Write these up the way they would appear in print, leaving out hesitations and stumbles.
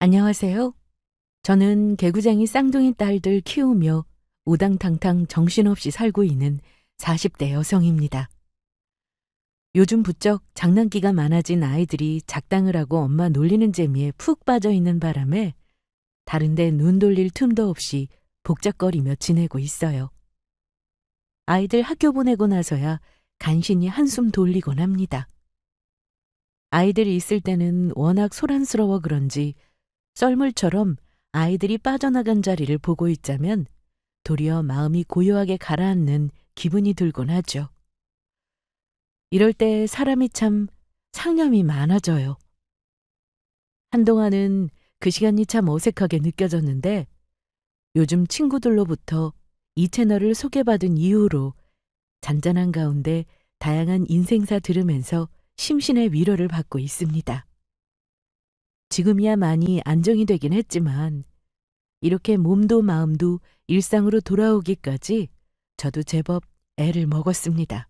안녕하세요. 저는 개구쟁이 쌍둥이 딸들 키우며 우당탕탕 정신없이 살고 있는 40대 여성입니다. 요즘 부쩍 장난기가 많아진 아이들이 작당을 하고 엄마 놀리는 재미에 푹 빠져 있는 바람에 다른데 눈 돌릴 틈도 없이 복잡거리며 지내고 있어요. 아이들 학교 보내고 나서야 간신히 한숨 돌리곤 합니다. 아이들이 있을 때는 워낙 소란스러워 그런지 썰물처럼 아이들이 빠져나간 자리를 보고 있자면 도리어 마음이 고요하게 가라앉는 기분이 들곤 하죠. 이럴 때 사람이 참 상념이 많아져요. 한동안은 그 시간이 참 어색하게 느껴졌는데 요즘 친구들로부터 이 채널을 소개받은 이후로 잔잔한 가운데 다양한 인생사 들으면서 심신의 위로를 받고 있습니다. 지금이야 많이 안정이 되긴 했지만 이렇게 몸도 마음도 일상으로 돌아오기까지 저도 제법 애를 먹었습니다.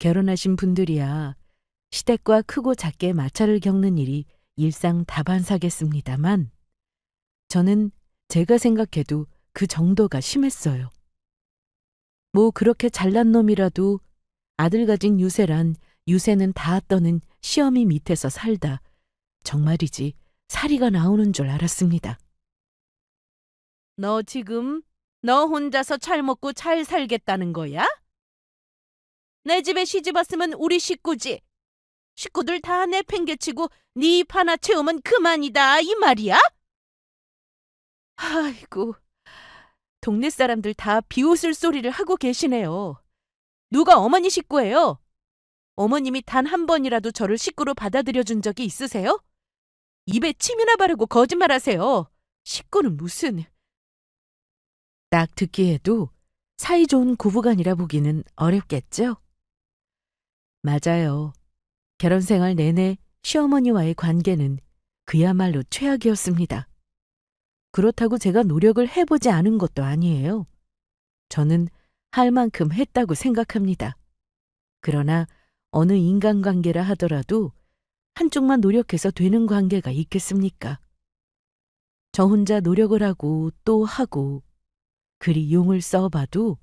결혼하신 분들이야 시댁과 크고 작게 마찰을 겪는 일이 일상 다반사겠습니다만 저는 제가 생각해도 그 정도가 심했어요. 뭐 그렇게 잘난 놈이라도 아들 가진 유세란 유세는 다 떠는 시어미 밑에서 살다 정말이지 사리가 나오는 줄 알았습니다. 너 지금 너 혼자서 잘 먹고 잘 살겠다는 거야? 내 집에 시집 왔으면 우리 식구지. 식구들 다 내팽개치고 네 입 하나 채우면 그만이다 이 말이야? 아이고, 동네 사람들 다 비웃을 소리를 하고 계시네요. 누가 어머니 식구예요? 어머님이 단 한 번이라도 저를 식구로 받아들여 준 적이 있으세요? 입에 침이나 바르고 거짓말하세요. 식구는 무슨... 딱 듣기에도 사이좋은 고부간이라 보기는 어렵겠죠? 맞아요. 결혼 생활 내내 시어머니와의 관계는 그야말로 최악이었습니다. 그렇다고 제가 노력을 해보지 않은 것도 아니에요. 저는 할 만큼 했다고 생각합니다. 그러나 어느 인간관계라 하더라도 한쪽만 노력해서 되는 관계가 있겠습니까? 저 혼자 노력을 하고 또 하고 그리 용을 써봐도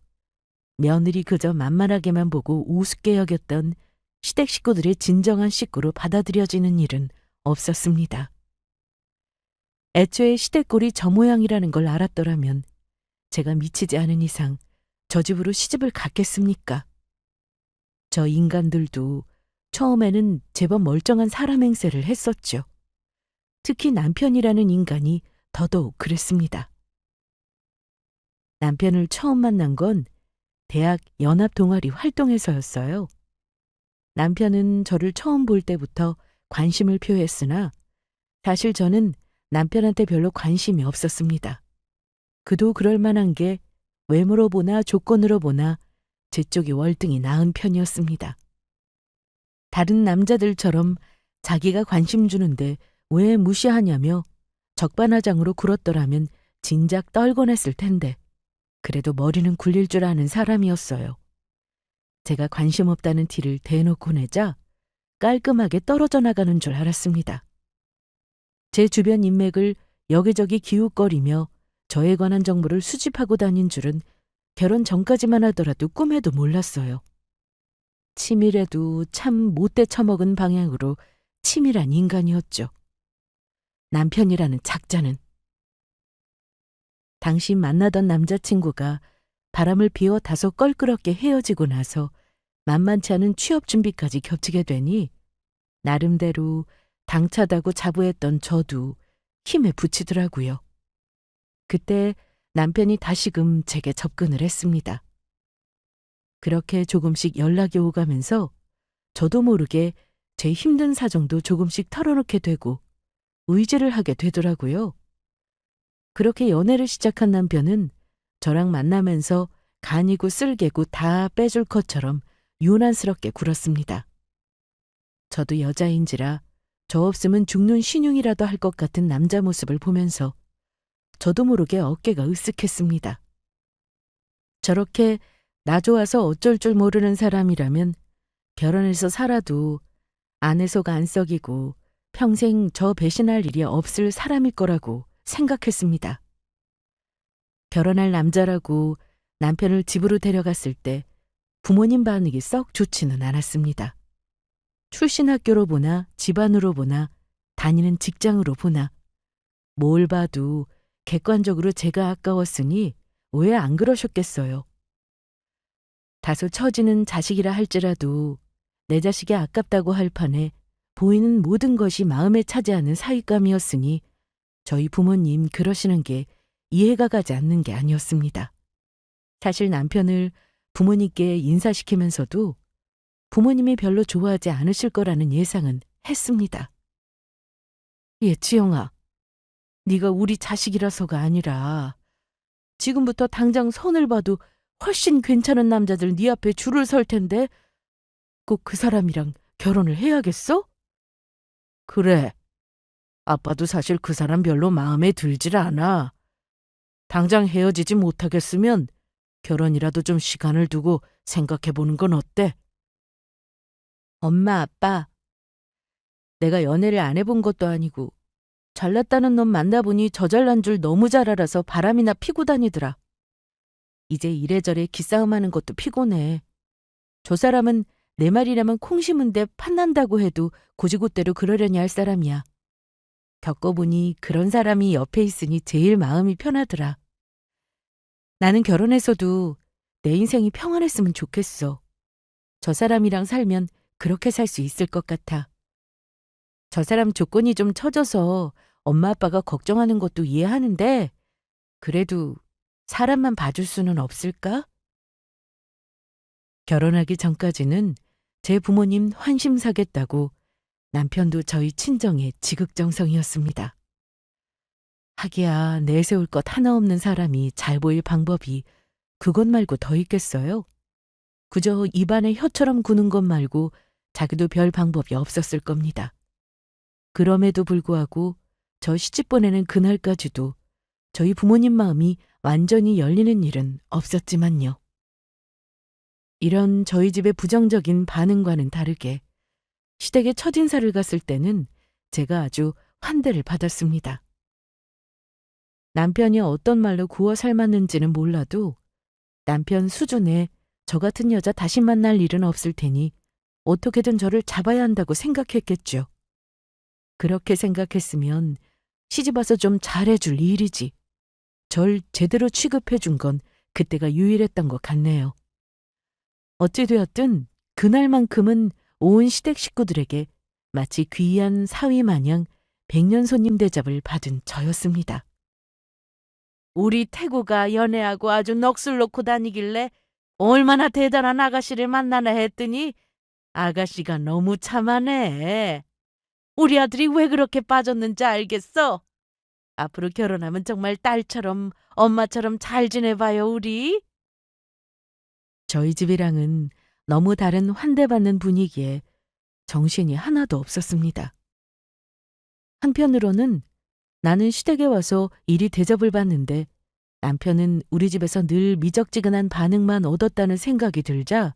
며느리 그저 만만하게만 보고 우습게 여겼던 시댁 식구들의 진정한 식구로 받아들여지는 일은 없었습니다. 애초에 시댁꼴이 저 모양이라는 걸 알았더라면 제가 미치지 않은 이상 저 집으로 시집을 갔겠습니까? 저 인간들도 처음에는 제법 멀쩡한 사람 행세를 했었죠. 특히 남편이라는 인간이 더더욱 그랬습니다. 남편을 처음 만난 건 대학 연합 동아리 활동에서였어요. 남편은 저를 처음 볼 때부터 관심을 표했으나 사실 저는 남편한테 별로 관심이 없었습니다. 그도 그럴 만한 게 외모로 보나 조건으로 보나 제 쪽이 월등히 나은 편이었습니다. 다른 남자들처럼 자기가 관심 주는데 왜 무시하냐며 적반하장으로 굴었더라면 진작 떨곤 했을 텐데 그래도 머리는 굴릴 줄 아는 사람이었어요. 제가 관심 없다는 티를 대놓고 내자 깔끔하게 떨어져 나가는 줄 알았습니다. 제 주변 인맥을 여기저기 기웃거리며 저에 관한 정보를 수집하고 다닌 줄은 결혼 전까지만 하더라도 꿈에도 몰랐어요. 치밀해도 참 못돼 처먹은 방향으로 치밀한 인간이었죠. 남편이라는 작자는. 당시 만나던 남자친구가 바람을 피워 다소 껄끄럽게 헤어지고 나서 만만치 않은 취업 준비까지 겹치게 되니 나름대로 당차다고 자부했던 저도 힘에 부치더라고요. 그때 남편이 다시금 제게 접근을 했습니다. 그렇게 조금씩 연락이 오가면서 저도 모르게 제 힘든 사정도 조금씩 털어놓게 되고 의지를 하게 되더라고요. 그렇게 연애를 시작한 남편은 저랑 만나면서 간이고 쓸개고 다 빼줄 것처럼 유난스럽게 굴었습니다. 저도 여자인지라 저 없으면 죽는 신용이라도 할 것 같은 남자 모습을 보면서 저도 모르게 어깨가 으쓱했습니다. 저렇게 나 좋아서 어쩔 줄 모르는 사람이라면 결혼해서 살아도 안에 속 안 썩이고 평생 저 배신할 일이 없을 사람일 거라고 생각했습니다. 결혼할 남자라고 남편을 집으로 데려갔을 때 부모님 반응이 썩 좋지는 않았습니다. 출신 학교로 보나 집안으로 보나 다니는 직장으로 보나 뭘 봐도 객관적으로 제가 아까웠으니 왜 안 그러셨겠어요. 다소 처지는 자식이라 할지라도 내 자식이 아깝다고 할 판에 보이는 모든 것이 마음에 차지하는 사윗감이었으니 저희 부모님 그러시는 게 이해가 가지 않는 게 아니었습니다. 사실 남편을 부모님께 인사시키면서도 부모님이 별로 좋아하지 않으실 거라는 예상은 했습니다. 지영아, 네가 우리 자식이라서가 아니라 지금부터 당장 손을 봐도 훨씬 괜찮은 남자들 네 앞에 줄을 설 텐데 꼭 그 사람이랑 결혼을 해야겠어? 그래. 아빠도 사실 그 사람 별로 마음에 들질 않아. 당장 헤어지지 못하겠으면 결혼이라도 좀 시간을 두고 생각해보는 건 어때? 엄마, 아빠, 내가 연애를 안 해본 것도 아니고 잘났다는 놈 만나보니 저 잘난 줄 너무 잘 알아서 바람이나 피고 다니더라. 이제 이래저래 기싸움하는 것도 피곤해. 저 사람은 내 말이라면 콩 심은데 팥난다고 해도 고지고대로 그러려니 할 사람이야. 겪어보니 그런 사람이 옆에 있으니 제일 마음이 편하더라. 나는 결혼해서도 내 인생이 평안했으면 좋겠어. 저 사람이랑 살면 그렇게 살 수 있을 것 같아. 저 사람 조건이 좀 처져서 엄마 아빠가 걱정하는 것도 이해하는데 그래도 사람만 봐줄 수는 없을까? 결혼하기 전까지는 제 부모님 환심 사겠다고 남편도 저희 친정의 지극정성이었습니다. 하기야 내세울 것 하나 없는 사람이 잘 보일 방법이 그것 말고 더 있겠어요? 그저 입안에 혀처럼 구는 것 말고 자기도 별 방법이 없었을 겁니다. 그럼에도 불구하고 저 시집 보내는 그날까지도 저희 부모님 마음이 완전히 열리는 일은 없었지만요. 이런 저희 집의 부정적인 반응과는 다르게 시댁에 첫인사를 갔을 때는 제가 아주 환대를 받았습니다. 남편이 어떤 말로 구워 삶았는지는 몰라도 남편 수준에 저 같은 여자 다시 만날 일은 없을 테니 어떻게든 저를 잡아야 한다고 생각했겠죠. 그렇게 생각했으면 시집와서 좀 잘해줄 일이지. 절 제대로 취급해준 건 그때가 유일했던 것 같네요. 어찌되었든 그날만큼은 온 시댁 식구들에게 마치 귀한 사위 마냥 백년 손님 대접을 받은 저였습니다. 우리 태구가 연애하고 아주 넋을 놓고 다니길래 얼마나 대단한 아가씨를 만나나 했더니 아가씨가 너무 참하네. 우리 아들이 왜 그렇게 빠졌는지 알겠어? 앞으로 결혼하면 정말 딸처럼 엄마처럼 잘 지내봐요, 우리. 저희 집이랑은 너무 다른 환대받는 분위기에 정신이 하나도 없었습니다. 한편으로는 나는 시댁에 와서 이리 대접을 받는데 남편은 우리 집에서 늘 미적지근한 반응만 얻었다는 생각이 들자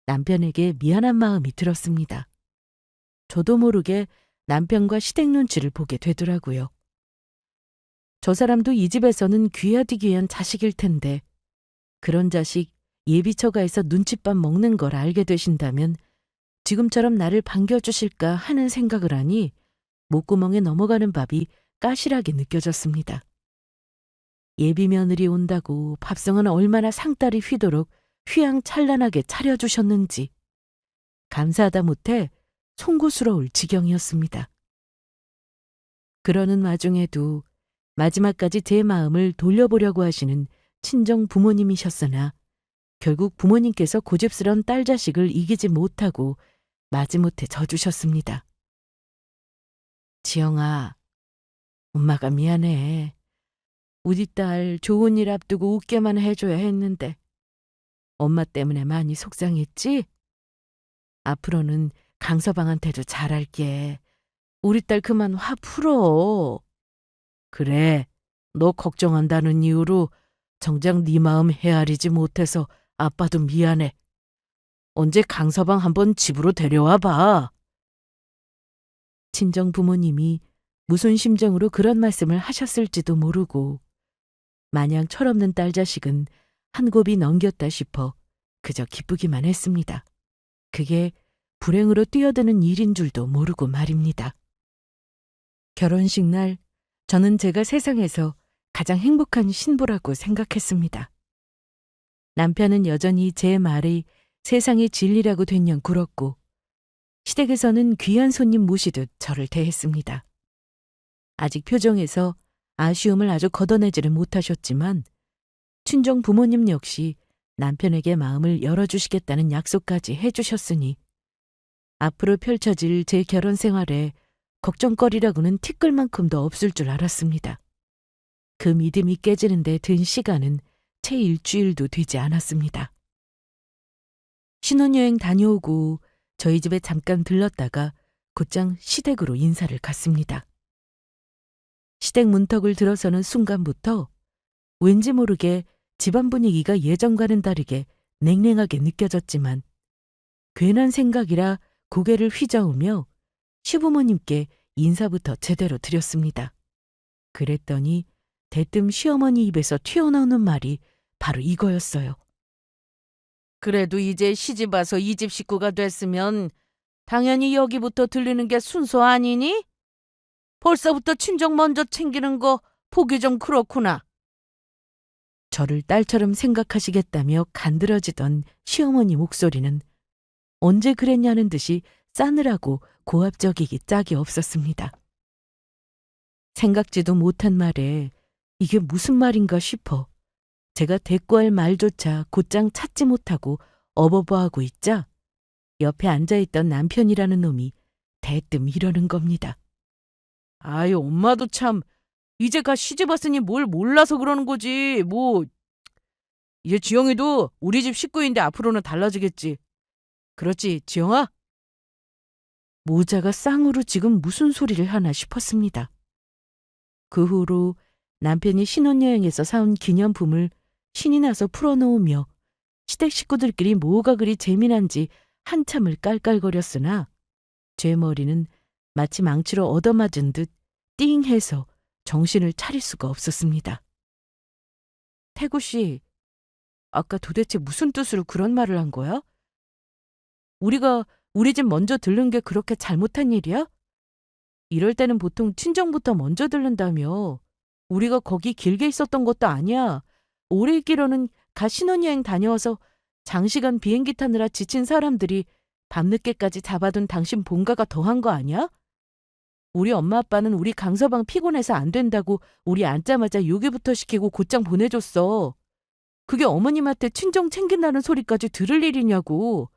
남편에게 미안한 마음이 들었습니다. 저도 모르게 남편과 시댁 눈치를 보게 되더라고요. 저 사람도 이 집에서는 귀하디 귀한 자식일 텐데 그런 자식 예비처가에서 눈칫밥 먹는 걸 알게 되신다면 지금처럼 나를 반겨주실까 하는 생각을 하니 목구멍에 넘어가는 밥이 까실하게 느껴졌습니다. 예비 며느리 온다고 밥상은 얼마나 상다리 휘도록 휘황찬란하게 차려주셨는지 감사하다 못해 송구스러울 지경이었습니다. 그러는 와중에도 마지막까지 제 마음을 돌려보려고 하시는 친정 부모님이셨으나 결국 부모님께서 고집스러운 딸 자식을 이기지 못하고 마지못해 져주셨습니다. 지영아, 엄마가 미안해. 우리 딸 좋은 일 앞두고 웃게만 해줘야 했는데 엄마 때문에 많이 속상했지? 앞으로는 강서방한테도 잘할게. 우리 딸 그만 화 풀어. 그래, 너 걱정한다는 이유로 정작 네 마음 헤아리지 못해서 아빠도 미안해. 언제 강서방 한번 집으로 데려와 봐. 친정 부모님이 무슨 심정으로 그런 말씀을 하셨을지도 모르고 마냥 철없는 딸 자식은 한 곱이 넘겼다 싶어 그저 기쁘기만 했습니다. 그게 불행으로 뛰어드는 일인 줄도 모르고 말입니다. 결혼식 날 저는 제가 세상에서 가장 행복한 신부라고 생각했습니다. 남편은 여전히 제 말이 세상의 진리라고 된양 굴었고 시댁에서는 귀한 손님 모시듯 저를 대했습니다. 아직 표정에서 아쉬움을 아주 걷어내지를 못하셨지만 친정 부모님 역시 남편에게 마음을 열어주시겠다는 약속까지 해주셨으니 앞으로 펼쳐질 제 결혼 생활에 걱정거리라고는 티끌만큼도 없을 줄 알았습니다. 그 믿음이 깨지는데 든 시간은 채 일주일도 되지 않았습니다. 신혼여행 다녀오고 저희 집에 잠깐 들렀다가 곧장 시댁으로 인사를 갔습니다. 시댁 문턱을 들어서는 순간부터 왠지 모르게 집안 분위기가 예전과는 다르게 냉랭하게 느껴졌지만 괜한 생각이라 고개를 휘저으며 시부모님께 인사부터 제대로 드렸습니다. 그랬더니 대뜸 시어머니 입에서 튀어나오는 말이 바로 이거였어요. 그래도 이제 시집 와서 이 집 식구가 됐으면 당연히 여기부터 들리는 게 순서 아니니? 벌써부터 친정 먼저 챙기는 거 보기 좀 그렇구나. 저를 딸처럼 생각하시겠다며 간드러지던 시어머니 목소리는 언제 그랬냐는 듯이 싸늘하고 고압적이기 짝이 없었습니다. 생각지도 못한 말에 이게 무슨 말인가 싶어 제가 대꾸할 말조차 곧장 찾지 못하고 어버버하고 있자 옆에 앉아있던 남편이라는 놈이 대뜸 이러는 겁니다. 아유, 엄마도 참 이제 가 시집 왔으니 뭘 몰라서 그러는 거지. 뭐 이제 지영이도 우리 집 식구인데 앞으로는 달라지겠지. 그렇지, 지영아? 모자가 쌍으로 지금 무슨 소리를 하나 싶었습니다. 그 후로 남편이 신혼여행에서 사온 기념품을 신이 나서 풀어놓으며 시댁 식구들끼리 뭐가 그리 재미난지 한참을 깔깔거렸으나 제 머리는 마치 망치로 얻어맞은 듯 띵해서 정신을 차릴 수가 없었습니다. 태구 씨, 아까 도대체 무슨 뜻으로 그런 말을 한 거야? 우리가 우리 집 먼저 들른 게 그렇게 잘못한 일이야? 이럴 때는 보통 친정부터 먼저 들른다며. 우리가 거기 길게 있었던 것도 아니야. 오래 있기로는 가 신혼여행 다녀와서 장시간 비행기 타느라 지친 사람들이 밤늦게까지 잡아둔 당신 본가가 더한 거 아니야? 우리 엄마 아빠는 우리 강서방 피곤해서 안 된다고 우리 앉자마자 요기부터 시키고 곧장 보내줬어. 그게 어머님한테 친정 챙긴다는 소리까지 들을 일이냐고.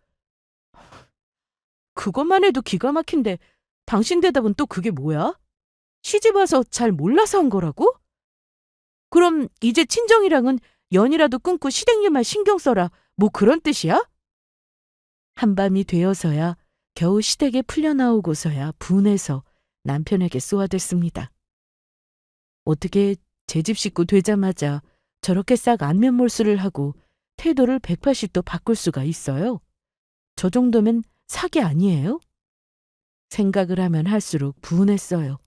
그것만 해도 기가 막힌데 당신 대답은 또 그게 뭐야? 시집 와서 잘 몰라서 한 거라고? 그럼 이제 친정이랑은 연이라도 끊고 시댁 일만 신경 써라. 뭐 그런 뜻이야? 한밤이 되어서야 겨우 시댁에 풀려나오고서야 분해서 남편에게 쏘아댔습니다. 어떻게 제 집 식구 되자마자 저렇게 싹 안면몰수를 하고 태도를 180도 바꿀 수가 있어요? 저 정도면 사기 아니에요? 생각을 하면 할수록 분했어요.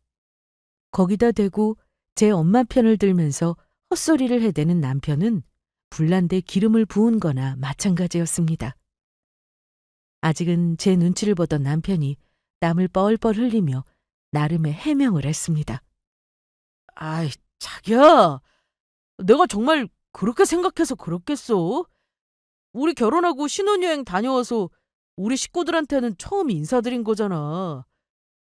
거기다 대고 제 엄마 편을 들면서 헛소리를 해대는 남편은 불난데 기름을 부은 거나 마찬가지였습니다. 아직은 제 눈치를 보던 남편이 땀을 뻘뻘 흘리며 나름의 해명을 했습니다. 아이, 자기야. 내가 정말 그렇게 생각해서 그렇겠어? 우리 결혼하고 신혼여행 다녀와서 우리 식구들한테는 처음 인사드린 거잖아.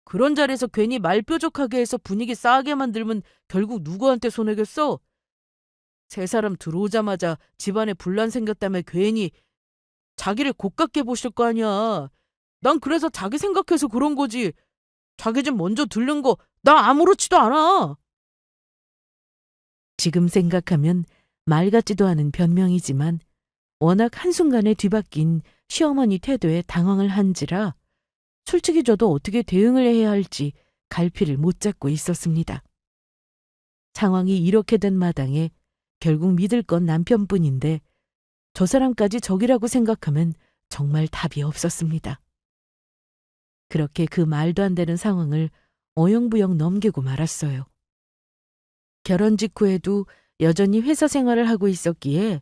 그런 자리에서 괜히 말 뾰족하게 해서 분위기 싸게 만들면 결국 누구한테 손해겠어? 세 사람 들어오자마자 집안에 분란 생겼다며 괜히 자기를 고깝게 보실 거 아니야. 난 그래서 자기 생각해서 그런 거지. 자기 집 먼저 들른 거 나 아무렇지도 않아. 지금 생각하면 말 같지도 않은 변명이지만 워낙 한순간에 뒤바뀐 시어머니 태도에 당황을 한지라 솔직히 저도 어떻게 대응을 해야 할지 갈피를 못 잡고 있었습니다. 상황이 이렇게 된 마당에 결국 믿을 건 남편뿐인데 저 사람까지 적이라고 생각하면 정말 답이 없었습니다. 그렇게 그 말도 안 되는 상황을 어영부영 넘기고 말았어요. 결혼 직후에도 여전히 회사 생활을 하고 있었기에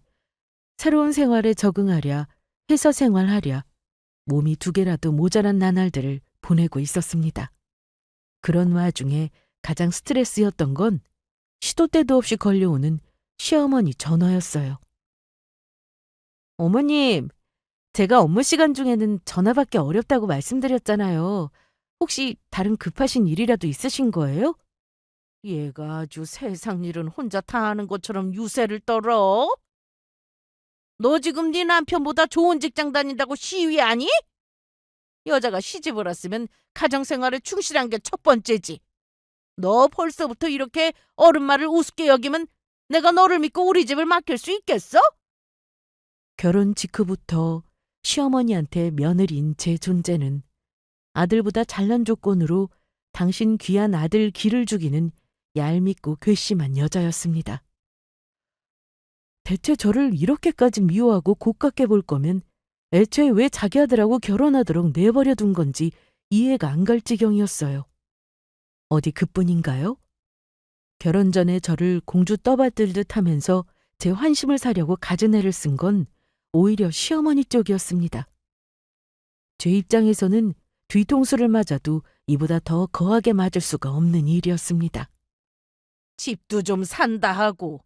새로운 생활에 적응하랴, 회사 생활하랴, 몸이 두 개라도 모자란 나날들을 보내고 있었습니다. 그런 와중에 가장 스트레스였던 건 시도 때도 없이 걸려오는 시어머니 전화였어요. 어머님, 제가 업무 시간 중에는 전화 받기 어렵다고 말씀드렸잖아요. 혹시 다른 급하신 일이라도 있으신 거예요? 얘가 아주 세상 일은 혼자 다 하는 것처럼 유세를 떨어? 너 지금 네 남편보다 좋은 직장 다닌다고 시위하니? 여자가 시집을 왔으면 가정생활에 충실한 게 첫 번째지. 너 벌써부터 이렇게 어른 말을 우습게 여기면 내가 너를 믿고 우리 집을 맡길 수 있겠어? 결혼 직후부터 시어머니한테 며느리인 제 존재는 아들보다 잘난 조건으로 당신 귀한 아들 기를 죽이는 얄밉고 괘씸한 여자였습니다. 대체 저를 이렇게까지 미워하고 고깝게 볼 거면 애초에 왜 자기 아들하고 결혼하도록 내버려 둔 건지 이해가 안 갈 지경이었어요. 어디 그뿐인가요? 결혼 전에 저를 공주 떠받들듯 하면서 제 환심을 사려고 갖은 애를 쓴 건 오히려 시어머니 쪽이었습니다. 제 입장에서는 뒤통수를 맞아도 이보다 더 거하게 맞을 수가 없는 일이었습니다. 집도 좀 산다 하고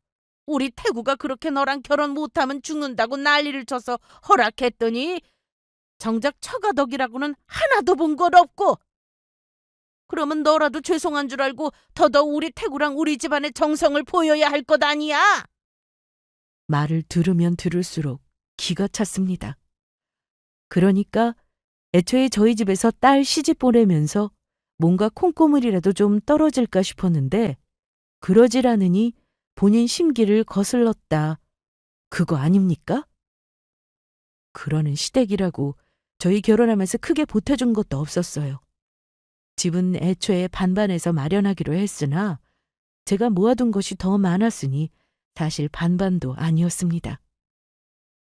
우리 태구가 그렇게 너랑 결혼 못하면 죽는다고 난리를 쳐서 허락했더니 정작 처가덕이라고는 하나도 본 것 없고 그러면 너라도 죄송한 줄 알고 더더욱 우리 태구랑 우리 집안의 정성을 보여야 할 것 아니야? 말을 들으면 들을수록 기가 찼습니다. 그러니까 애초에 저희 집에서 딸 시집 보내면서 뭔가 콩고물이라도 좀 떨어질까 싶었는데 그러질 않으니 본인 심기를 거슬렀다. 그거 아닙니까? 그러는 시댁이라고 저희 결혼하면서 크게 보태준 것도 없었어요. 집은 애초에 반반해서 마련하기로 했으나 제가 모아둔 것이 더 많았으니 사실 반반도 아니었습니다.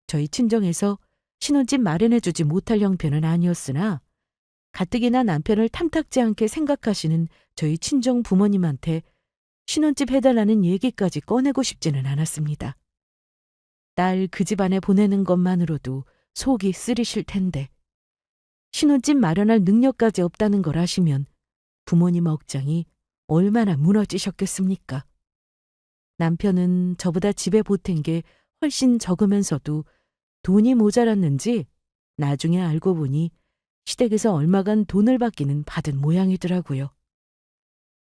저희 친정에서 신혼집 마련해주지 못할 형편은 아니었으나 가뜩이나 남편을 탐탁지 않게 생각하시는 저희 친정 부모님한테 신혼집 해달라는 얘기까지 꺼내고 싶지는 않았습니다. 딸 그 집안에 보내는 것만으로도 속이 쓰리실 텐데 신혼집 마련할 능력까지 없다는 걸 아시면 부모님 억장이 얼마나 무너지셨겠습니까? 남편은 저보다 집에 보탠 게 훨씬 적으면서도 돈이 모자랐는지 나중에 알고 보니 시댁에서 얼마간 돈을 받기는 받은 모양이더라고요.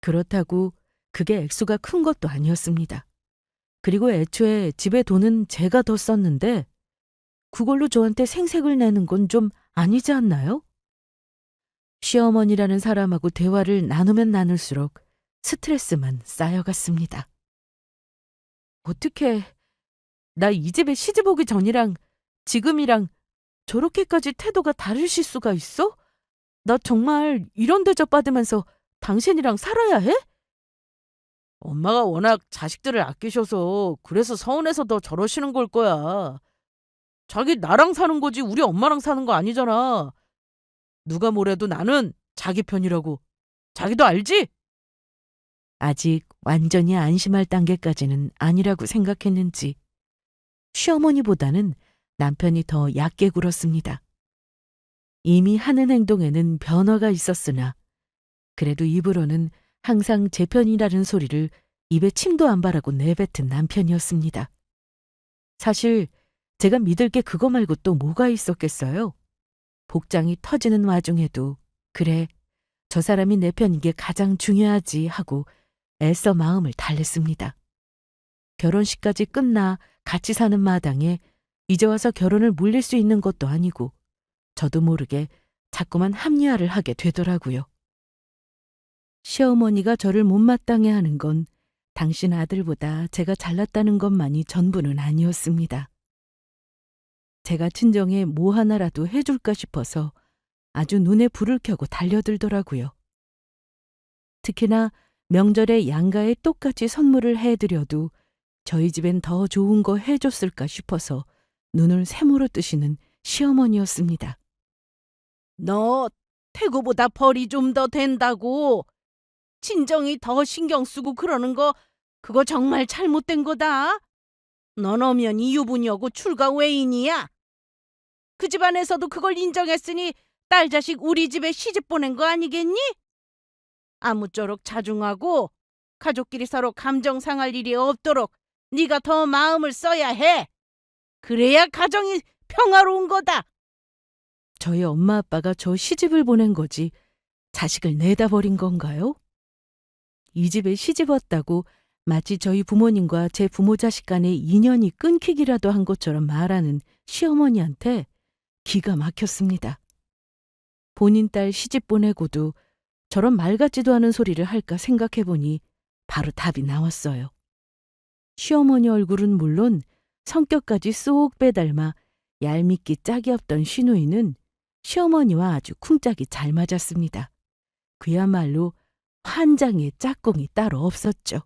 그렇다고 그게 액수가 큰 것도 아니었습니다. 그리고 애초에 집에 돈은 제가 더 썼는데 그걸로 저한테 생색을 내는 건 좀 아니지 않나요? 시어머니라는 사람하고 대화를 나누면 나눌수록 스트레스만 쌓여갔습니다. 어떻게 나 이 집에 시집 오기 전이랑 지금이랑 저렇게까지 태도가 다르실 수가 있어? 나 정말 이런 대접 받으면서 당신이랑 살아야 해? 엄마가 워낙 자식들을 아끼셔서 그래서 서운해서 더 저러시는 걸 거야. 자기 나랑 사는 거지 우리 엄마랑 사는 거 아니잖아. 누가 뭐래도 나는 자기 편이라고. 자기도 알지? 아직 완전히 안심할 단계까지는 아니라고 생각했는지 시어머니보다는 남편이 더 얕게 굴었습니다. 이미 하는 행동에는 변화가 있었으나 그래도 입으로는 항상 제 편이라는 소리를 입에 침도 안 바라고 내뱉은 남편이었습니다. 사실 제가 믿을 게 그거 말고 또 뭐가 있었겠어요? 복장이 터지는 와중에도 그래, 저 사람이 내 편인 게 가장 중요하지 하고 애써 마음을 달랬습니다. 결혼식까지 끝나 같이 사는 마당에 이제 와서 결혼을 물릴 수 있는 것도 아니고 저도 모르게 자꾸만 합리화를 하게 되더라고요. 시어머니가 저를 못마땅해 하는 건 당신 아들보다 제가 잘났다는 것만이 전부는 아니었습니다. 제가 친정에 뭐 하나라도 해줄까 싶어서 아주 눈에 불을 켜고 달려들더라고요. 특히나 명절에 양가에 똑같이 선물을 해드려도 저희 집엔 더 좋은 거 해줬을까 싶어서 눈을 세모로 뜨시는 시어머니였습니다. 너 태구보다 벌이 좀 더 된다고 친정이 더 신경 쓰고 그러는 거 그거 정말 잘못된 거다. 넌 엄연히 유부녀고 출가 외인이야. 그 집안에서도 그걸 인정했으니 딸 자식 우리 집에 시집 보낸 거 아니겠니? 아무쪼록 자중하고 가족끼리 서로 감정 상할 일이 없도록 네가 더 마음을 써야 해. 그래야 가정이 평화로운 거다. 저희 엄마 아빠가 저 시집을 보낸 거지 자식을 내다 버린 건가요? 이 집에 시집 왔다고 마치 저희 부모님과 제 부모 자식 간의 인연이 끊기기라도 한 것처럼 말하는 시어머니한테 기가 막혔습니다. 본인 딸 시집 보내고도 저런 말 같지도 않은 소리를 할까 생각해보니 바로 답이 나왔어요. 시어머니 얼굴은 물론 성격까지 쏙 빼닮아 얄밉기 짝이 없던 시누이는 시어머니와 아주 쿵짝이 잘 맞았습니다. 그야말로 환장의 짝꿍이 따로 없었죠.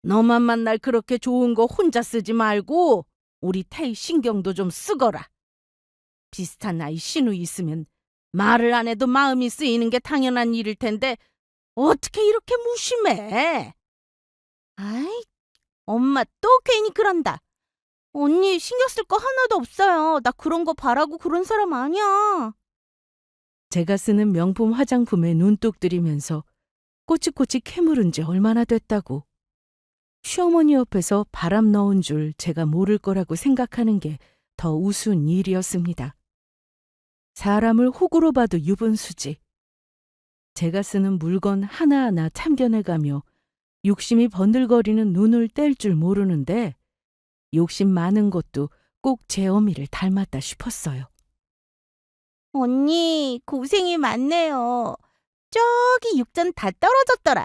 너만 만날 그렇게 좋은 거 혼자 쓰지 말고 우리 태희 신경도 좀 쓰거라. 비슷한 나이 시누이 있으면 말을 안 해도 마음이 쓰이는 게 당연한 일일 텐데 어떻게 이렇게 무심해? 아이, 엄마 또 괜히 그런다. 언니 신경 쓸 거 하나도 없어요. 나 그런 거 바라고 그런 사람 아니야. 제가 쓰는 명품 화장품에 눈독 들이면서 꼬치꼬치 캐물은 지 얼마나 됐다고. 시어머니 옆에서 바람 넣은 줄 제가 모를 거라고 생각하는 게 더 우스운 일이었습니다. 사람을 호구로 봐도 유분수지. 제가 쓰는 물건 하나하나 참견해가며 욕심이 번들거리는 눈을 뗄 줄 모르는데 욕심 많은 것도 꼭 제 어미를 닮았다 싶었어요. 언니 고생이 많네요. 저기 육전 다 떨어졌더라.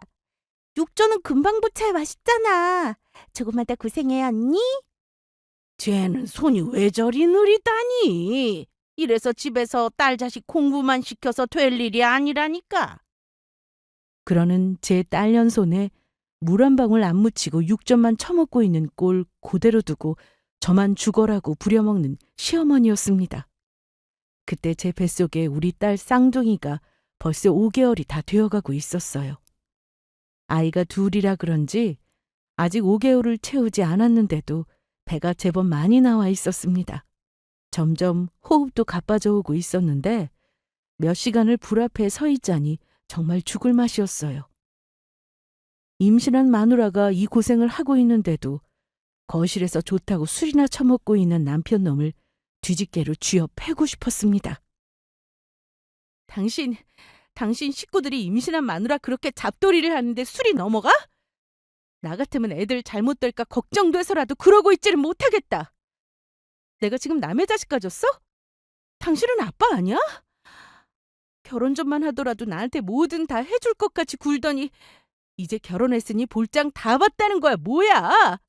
육전은 금방 부쳐야 맛있잖아. 조금만 더 고생해 언니. 쟤는 손이 왜 저리 느리다니. 이래서 집에서 딸 자식 공부만 시켜서 될 일이 아니라니까. 그러는 제 딸년 손에 물 한 방울 안 묻히고 육전만 처먹고 있는 꼴 그대로 두고 저만 죽어라고 부려먹는 시어머니였습니다. 그때 제 뱃속에 우리 딸 쌍둥이가 벌써 5개월이 다 되어가고 있었어요. 아이가 둘이라 그런지 아직 5개월을 채우지 않았는데도 배가 제법 많이 나와 있었습니다. 점점 호흡도 가빠져 오고 있었는데 몇 시간을 불 앞에 서 있자니 정말 죽을 맛이었어요. 임신한 마누라가 이 고생을 하고 있는데도 거실에서 좋다고 술이나 처먹고 있는 남편 놈을 뒤집개로 쥐어 패고 싶었습니다. 당신 식구들이 임신한 마누라 그렇게 잡돌이를 하는데 술이 넘어가? 나 같으면 애들 잘못될까 걱정돼서라도 그러고 있지를 못하겠다. 내가 지금 남의 자식 가졌어? 당신은 아빠 아니야? 결혼 전만 하더라도 나한테 뭐든 다 해줄 것 같이 굴더니 이제 결혼했으니 볼장 다 봤다는 거야 뭐야?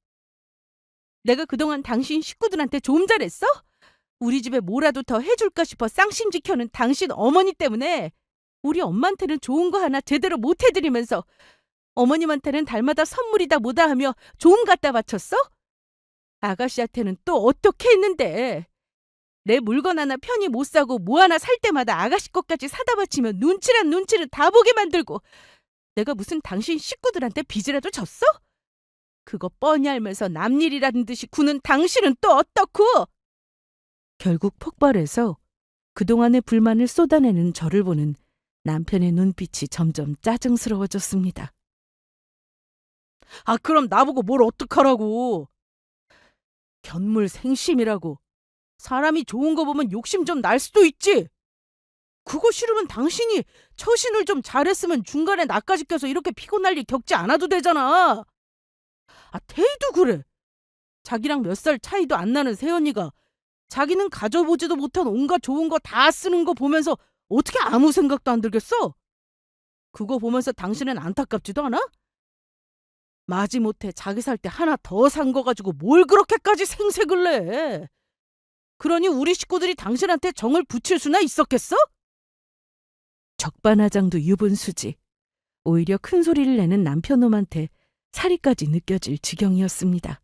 내가 그동안 당신 식구들한테 좀 잘했어? 우리 집에 뭐라도 더 해줄까 싶어 쌍심 지켜는 당신 어머니 때문에 우리 엄마한테는 좋은 거 하나 제대로 못 해드리면서 어머님한테는 달마다 선물이다 뭐다 하며 좀 갖다 바쳤어? 아가씨한테는 또 어떻게 했는데? 내 물건 하나 편히 못 사고 뭐 하나 살 때마다 아가씨 것까지 사다 바치면 눈치란 눈치를 다 보게 만들고 내가 무슨 당신 식구들한테 빚이라도 졌어? 그거 뻔히 알면서 남일이라는 듯이 구는 당신은 또 어떻고? 결국 폭발해서 그동안의 불만을 쏟아내는 저를 보는 남편의 눈빛이 점점 짜증스러워졌습니다. 아 그럼 나보고 뭘 어떡하라고. 견물생심이라고. 사람이 좋은 거 보면 욕심 좀 날 수도 있지. 그거 싫으면 당신이 처신을 좀 잘했으면 중간에 나까지 껴서 이렇게 피곤할 일 겪지 않아도 되잖아. 아 태희도 그래. 자기랑 몇 살 차이도 안 나는 새언니가 자기는 가져보지도 못한 온갖 좋은 거 다 쓰는 거 보면서 어떻게 아무 생각도 안 들겠어? 그거 보면서 당신은 안타깝지도 않아? 마지못해 자기 살 때 하나 더 산 거 가지고 뭘 그렇게까지 생색을 내? 그러니 우리 식구들이 당신한테 정을 붙일 수나 있었겠어? 적반하장도 유분수지. 오히려 큰 소리를 내는 남편놈한테 사리까지 느껴질 지경이었습니다.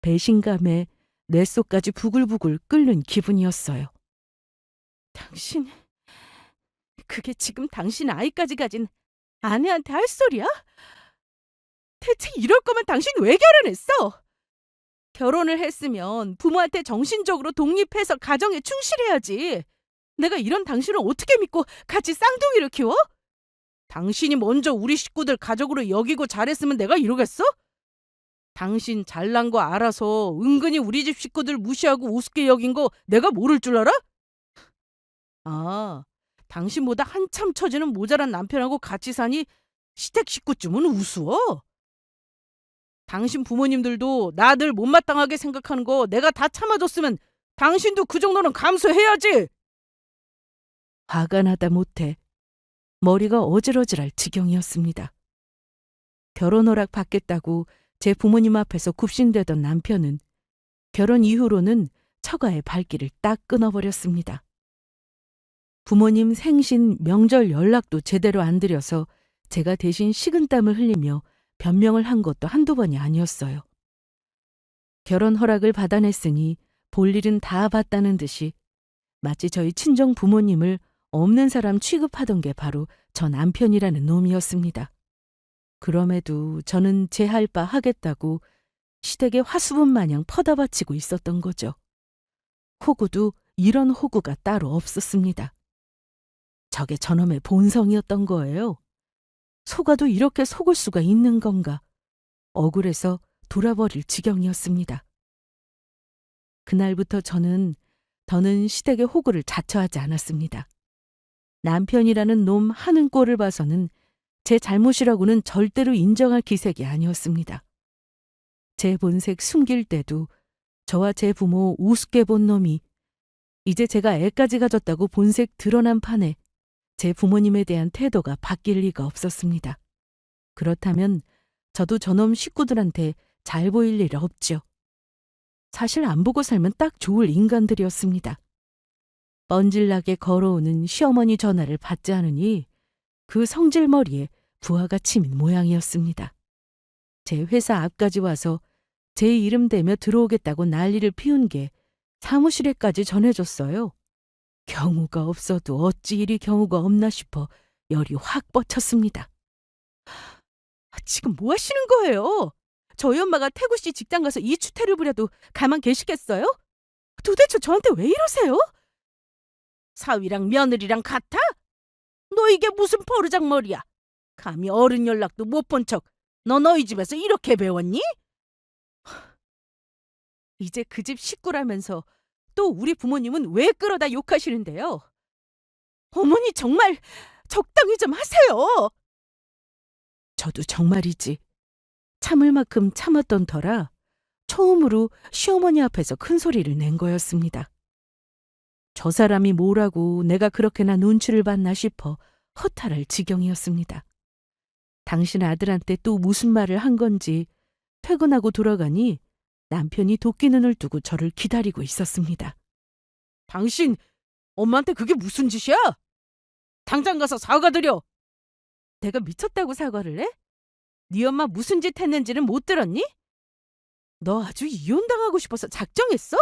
배신감에 뇌 속까지 부글부글 끓는 기분이었어요. 당신, 그게 지금 당신 아이까지 가진 아내한테 할 소리야? 대체 이럴 거면 당신 왜 결혼했어? 결혼을 했으면 부모한테 정신적으로 독립해서 가정에 충실해야지. 내가 이런 당신을 어떻게 믿고 같이 쌍둥이를 키워? 당신이 먼저 우리 식구들 가족으로 여기고 잘했으면 내가 이러겠어? 당신 잘난 거 알아서 은근히 우리 집 식구들 무시하고 우습게 여긴 거 내가 모를 줄 알아? 아, 당신보다 한참 처지는 모자란 남편하고 같이 사니 시댁 식구쯤은 우스워? 당신 부모님들도 나들 못마땅하게 생각하는 거 내가 다 참아줬으면 당신도 그 정도는 감수해야지. 화가 나다 못해 머리가 어질어질할 지경이었습니다. 결혼 허락 받겠다고 제 부모님 앞에서 굽신대던 남편은 결혼 이후로는 처가의 발길을 딱 끊어버렸습니다. 부모님 생신, 명절 연락도 제대로 안 드려서 제가 대신 식은땀을 흘리며 변명을 한 것도 한두 번이 아니었어요. 결혼 허락을 받아냈으니 볼 일은 다 봤다는 듯이 마치 저희 친정 부모님을 없는 사람 취급하던 게 바로 저 남편이라는 놈이었습니다. 그럼에도 저는 제 할 바 하겠다고 시댁에 화수분 마냥 퍼다 바치고 있었던 거죠. 호구도 이런 호구가 따로 없었습니다. 저게 저놈의 본성이었던 거예요. 속아도 이렇게 속을 수가 있는 건가. 억울해서 돌아버릴 지경이었습니다. 그날부터 저는 더는 시댁의 호구를 자처하지 않았습니다. 남편이라는 놈 하는 꼴을 봐서는 제 잘못이라고는 절대로 인정할 기색이 아니었습니다. 제 본색 숨길 때도 저와 제 부모 우습게 본 놈이 이제 제가 애까지 가졌다고 본색 드러난 판에 제 부모님에 대한 태도가 바뀔 리가 없었습니다. 그렇다면 저도 저놈 식구들한테 잘 보일 일 없죠. 사실 안 보고 살면 딱 좋을 인간들이었습니다. 뻔질나게 걸어오는 시어머니 전화를 받지 않으니 그 성질머리에 부하가 치민 모양이었습니다. 제 회사 앞까지 와서 제 이름 대며 들어오겠다고 난리를 피운 게 사무실에까지 전해졌어요. 경우가 없어도 어찌 이리 경우가 없나 싶어 열이 확 뻗쳤습니다. 지금 뭐 하시는 거예요? 저희 엄마가 태구 씨 직장 가서 이 추태를 부려도 가만 계시겠어요? 도대체 저한테 왜 이러세요? 사위랑 며느리랑 같아? 너 이게 무슨 버르장머리야? 감히 어른 연락도 못 본 척 너희 집에서 이렇게 배웠니? 이제 그 집 식구라면서 또 우리 부모님은 왜 끌어다 욕하시는데요? 어머니 정말 적당히 좀 하세요. 저도 정말이지. 참을 만큼 참았던 터라 처음으로 시어머니 앞에서 큰 소리를 낸 거였습니다. 저 사람이 뭐라고 내가 그렇게나 눈치를 봤나 싶어 허탈할 지경이었습니다. 당신 아들한테 또 무슨 말을 한 건지 퇴근하고 돌아가니 남편이 도끼 눈을 뜨고 저를 기다리고 있었습니다. 당신 엄마한테 그게 무슨 짓이야? 당장 가서 사과드려. 내가 미쳤다고 사과를 해? 네 엄마 무슨 짓 했는지는 못 들었니? 너 아주 이혼당하고 싶어서 작정했어?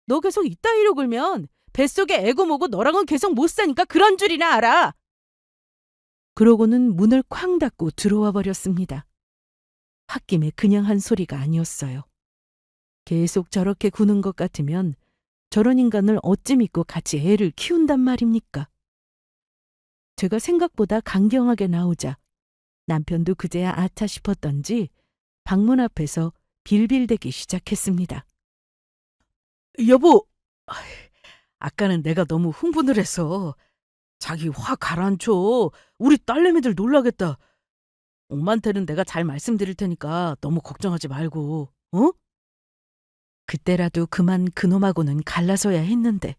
너 계속 이따위로 굴면 뱃속에 애고 뭐고 너랑은 계속 못 사니까 그런 줄이나 알아. 그러고는 문을 쾅 닫고 들어와 버렸습니다. 홧김에 그냥 한 소리가 아니었어요. 계속 저렇게 구는 것 같으면 저런 인간을 어찌 믿고 같이 애를 키운단 말입니까? 제가 생각보다 강경하게 나오자 남편도 그제야 아차 싶었던지 방문 앞에서 빌빌대기 시작했습니다. 여보, 아까는 내가 너무 흥분을 해서 자기 확 가라앉혀. 우리 딸내미들 놀라겠다. 엄마한테는 내가 잘 말씀드릴 테니까 너무 걱정하지 말고, 어? 그때라도 그만 그놈하고는 갈라서야 했는데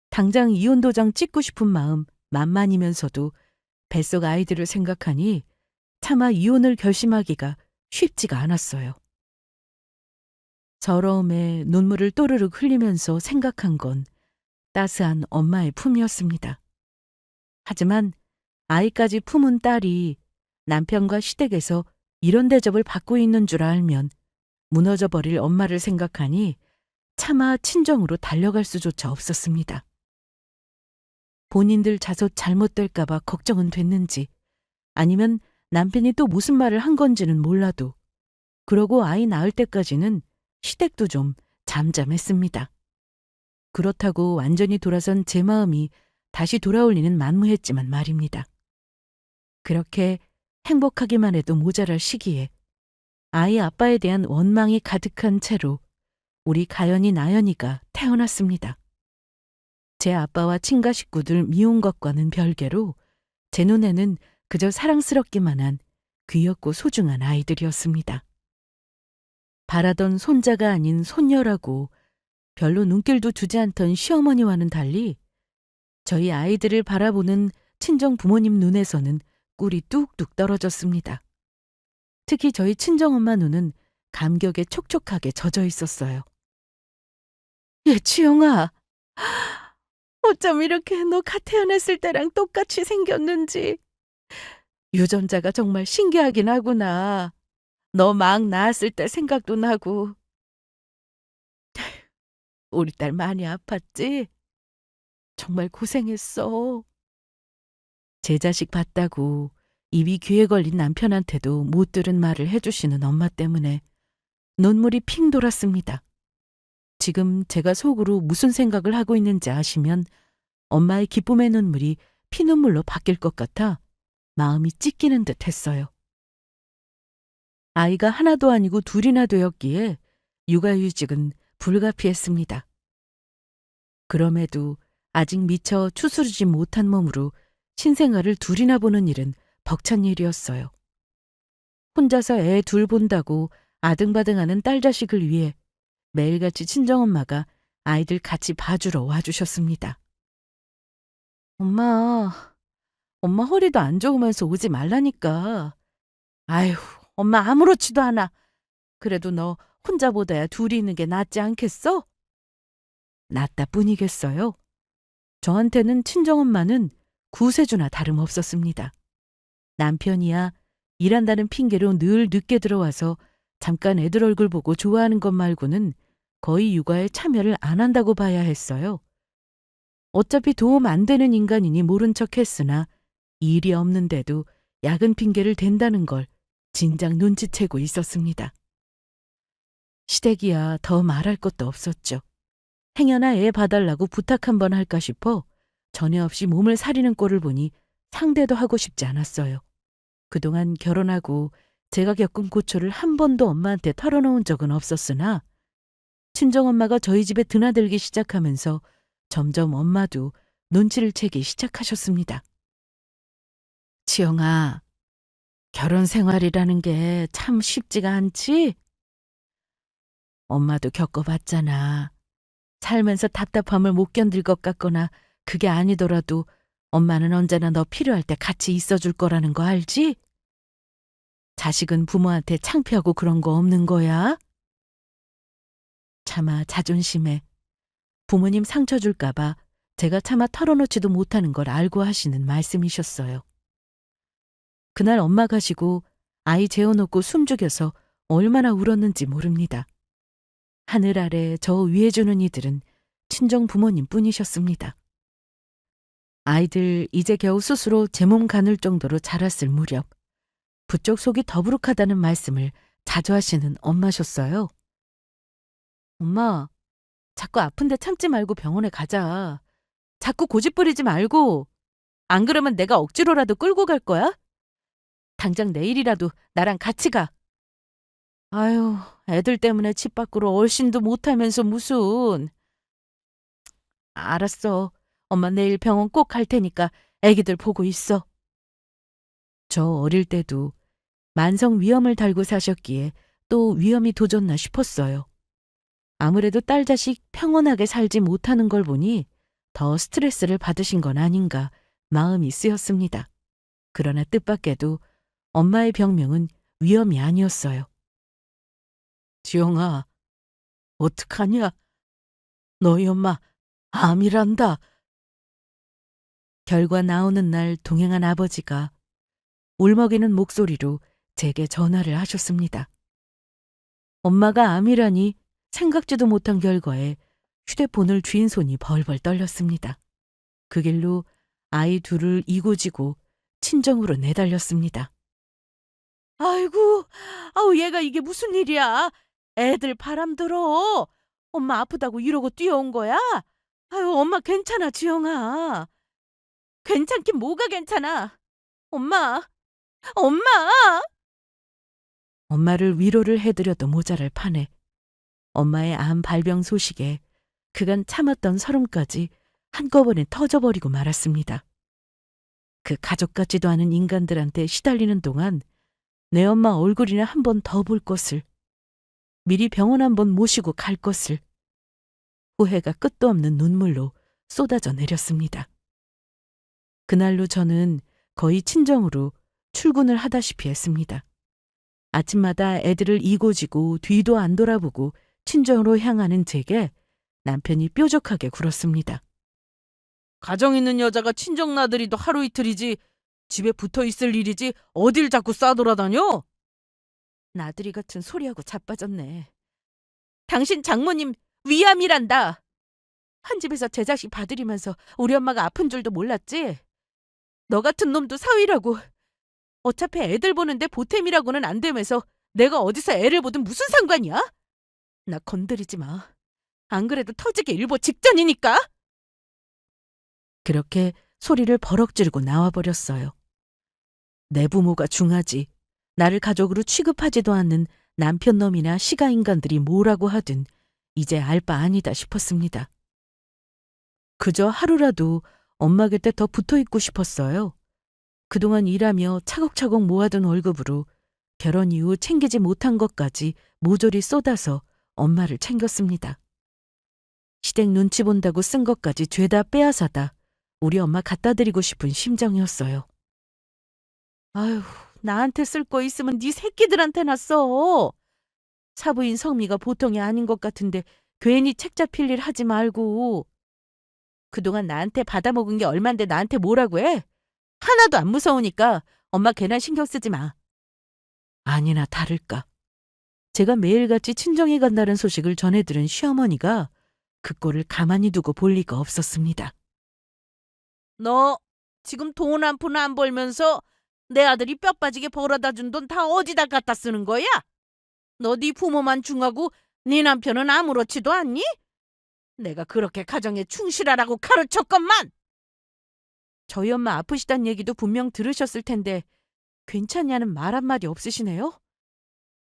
당장 이혼 도장 찍고 싶은 마음 만만이면서도 뱃속 아이들을 생각하니 차마 이혼을 결심하기가 쉽지가 않았어요. 서러움에 눈물을 또르륵 흘리면서 생각한 건 따스한 엄마의 품이었습니다. 하지만 아이까지 품은 딸이 남편과 시댁에서 이런 대접을 받고 있는 줄 알면 무너져 버릴 엄마를 생각하니 차마 친정으로 달려갈 수조차 없었습니다. 본인들 자손 잘못될까 봐 걱정은 됐는지 아니면 남편이 또 무슨 말을 한 건지는 몰라도 그러고 아이 낳을 때까지는 시댁도 좀 잠잠했습니다. 그렇다고 완전히 돌아선 제 마음이 다시 돌아올 리는 만무했지만 말입니다. 그렇게 행복하기만 해도 모자랄 시기에 아이 아빠에 대한 원망이 가득한 채로 우리 가연이 나연이가 태어났습니다. 제 아빠와 친가 식구들 미운 것과는 별개로 제 눈에는 그저 사랑스럽기만 한 귀엽고 소중한 아이들이었습니다. 바라던 손자가 아닌 손녀라고 별로 눈길도 주지 않던 시어머니와는 달리 저희 아이들을 바라보는 친정 부모님 눈에서는 꿀이 뚝뚝 떨어졌습니다. 특히 저희 친정엄마 눈은 감격에 촉촉하게 젖어 있었어요. 치영아, 어쩜 이렇게 너 갓 태어났을 때랑 똑같이 생겼는지. 유전자가 정말 신기하긴 하구나. 너 막 낳았을 때 생각도 나고. 우리 딸 많이 아팠지? 정말 고생했어. 제 자식 봤다고 입이 귀에 걸린 남편한테도 못 들은 말을 해주시는 엄마 때문에 눈물이 핑 돌았습니다. 지금 제가 속으로 무슨 생각을 하고 있는지 아시면 엄마의 기쁨의 눈물이 피눈물로 바뀔 것 같아 마음이 찢기는 듯 했어요. 아이가 하나도 아니고 둘이나 되었기에 육아휴직은 불가피했습니다. 그럼에도 아직 미처 추스르지 못한 몸으로 신생아를 둘이나 보는 일은 벅찬 일이었어요. 혼자서 애 둘 본다고 아등바등하는 딸 자식을 위해 매일같이 친정엄마가 아이들 같이 봐주러 와주셨습니다. 엄마 허리도 안 좋으면서 오지 말라니까. 아휴, 엄마 아무렇지도 않아. 그래도 너 혼자보다야 둘이 있는 게 낫지 않겠어? 낫다 뿐이겠어요. 저한테는 친정엄마는 구세주나 다름없었습니다. 남편이야 일한다는 핑계로 늘 늦게 들어와서 잠깐 애들 얼굴 보고 좋아하는 것 말고는 거의 육아에 참여를 안 한다고 봐야 했어요. 어차피 도움 안 되는 인간이니 모른 척 했으나 일이 없는데도 야근 핑계를 댄다는 걸 진작 눈치채고 있었습니다. 시댁이야 더 말할 것도 없었죠. 행여나 애 봐달라고 부탁 한번 할까 싶어 전에 없이 몸을 사리는 꼴을 보니 상대도 하고 싶지 않았어요. 그동안 결혼하고 제가 겪은 고초를 한 번도 엄마한테 털어놓은 적은 없었으나 친정엄마가 저희 집에 드나들기 시작하면서 점점 엄마도 눈치를 채기 시작하셨습니다. 치영아, 결혼 생활이라는 게 참 쉽지가 않지? 엄마도 겪어봤잖아. 살면서 답답함을 못 견딜 것 같거나 그게 아니더라도 엄마는 언제나 너 필요할 때 같이 있어줄 거라는 거 알지? 자식은 부모한테 창피하고 그런 거 없는 거야? 차마 자존심에 부모님 상처 줄까 봐 제가 차마 털어놓지도 못하는 걸 알고 하시는 말씀이셨어요. 그날 엄마 가시고 아이 재워놓고 숨죽여서 얼마나 울었는지 모릅니다. 하늘 아래 저 위해주는 이들은 친정 부모님 뿐이셨습니다. 아이들 이제 겨우 스스로 제 몸 가눌 정도로 자랐을 무렵 부쩍 속이 더부룩하다는 말씀을 자주 하시는 엄마셨어요. 엄마, 자꾸 아픈데 참지 말고 병원에 가자. 자꾸 고집 부리지 말고. 안 그러면 내가 억지로라도 끌고 갈 거야? 당장 내일이라도 나랑 같이 가. 아유, 애들 때문에 집 밖으로 얼씬도 못하면서 무슨. 알았어. 엄마 내일 병원 꼭 갈 테니까 애기들 보고 있어. 저 어릴 때도 만성 위염을 달고 사셨기에 또 위험이 도졌나 싶었어요. 아무래도 딸 자식 평온하게 살지 못하는 걸 보니 더 스트레스를 받으신 건 아닌가 마음이 쓰였습니다. 그러나 뜻밖에도 엄마의 병명은 위염이 아니었어요. 지영아, 어떡하냐? 너희 엄마 암이란다. 결과 나오는 날 동행한 아버지가 울먹이는 목소리로 제게 전화를 하셨습니다. 엄마가 암이라니 생각지도 못한 결과에 휴대폰을 쥔 손이 벌벌 떨렸습니다. 그 길로 아이 둘을 이고지고 친정으로 내달렸습니다. 아이고, 아우 얘가 이게 무슨 일이야? 애들 바람 들어. 엄마 아프다고 이러고 뛰어온 거야? 아유, 엄마 괜찮아, 지영아. 괜찮긴 뭐가 괜찮아. 엄마, 엄마! 엄마를 위로를 해드려도 모자랄 판에 엄마의 암 발병 소식에 그간 참았던 서름까지 한꺼번에 터져버리고 말았습니다. 그 가족 같지도 않은 인간들한테 시달리는 동안 내 엄마 얼굴이나 한 번 더 볼 것을, 미리 병원 한 번 모시고 갈 것을, 후회가 끝도 없는 눈물로 쏟아져 내렸습니다. 그날로 저는 거의 친정으로 출근을 하다시피 했습니다. 아침마다 애들을 이고지고 뒤도 안 돌아보고 친정으로 향하는 제게 남편이 뾰족하게 굴었습니다. 가정 있는 여자가 친정 나들이도 하루 이틀이지 집에 붙어 있을 일이지 어딜 자꾸 싸돌아다녀? 나들이 같은 소리하고 자빠졌네. 당신 장모님 위암이란다. 한 집에서 제 자식 봐드리면서 우리 엄마가 아픈 줄도 몰랐지? 너 같은 놈도 사위라고. 어차피 애들 보는데 보탬이라고는 안 되면서 내가 어디서 애를 보든 무슨 상관이야? 나 건드리지 마. 안 그래도 터지기 일보 직전이니까. 그렇게 소리를 버럭 지르고 나와버렸어요. 내 부모가 중하지, 나를 가족으로 취급하지도 않는 남편놈이나 시가인간들이 뭐라고 하든 이제 알 바 아니다 싶었습니다. 그저 하루라도 엄마 곁에 더 붙어있고 싶었어요. 그동안 일하며 차곡차곡 모아둔 월급으로 결혼 이후 챙기지 못한 것까지 모조리 쏟아서 엄마를 챙겼습니다. 시댁 눈치 본다고 쓴 것까지 죄다 빼앗아다 우리 엄마 갖다 드리고 싶은 심정이었어요. 아휴, 나한테 쓸 거 있으면 네 새끼들한테나 써. 사부인 성미가 보통이 아닌 것 같은데 괜히 책 잡힐 일 하지 말고. 그동안 나한테 받아먹은 게 얼만데 나한테 뭐라고 해? 하나도 안 무서우니까 엄마 괜한 신경 쓰지 마. 아니나 다를까. 제가 매일같이 친정에 간다는 소식을 전해들은 시어머니가 그 꼴을 가만히 두고 볼 리가 없었습니다. 너 지금 돈 한 푼 안 벌면서 내 아들이 뼈 빠지게 벌어다 준 돈 다 어디다 갖다 쓰는 거야? 너 네 부모만 중하고 네 남편은 아무렇지도 않니? 내가 그렇게 가정에 충실하라고 가르쳤건만. 저희 엄마 아프시단 얘기도 분명 들으셨을 텐데 괜찮냐는 말 한마디 없으시네요?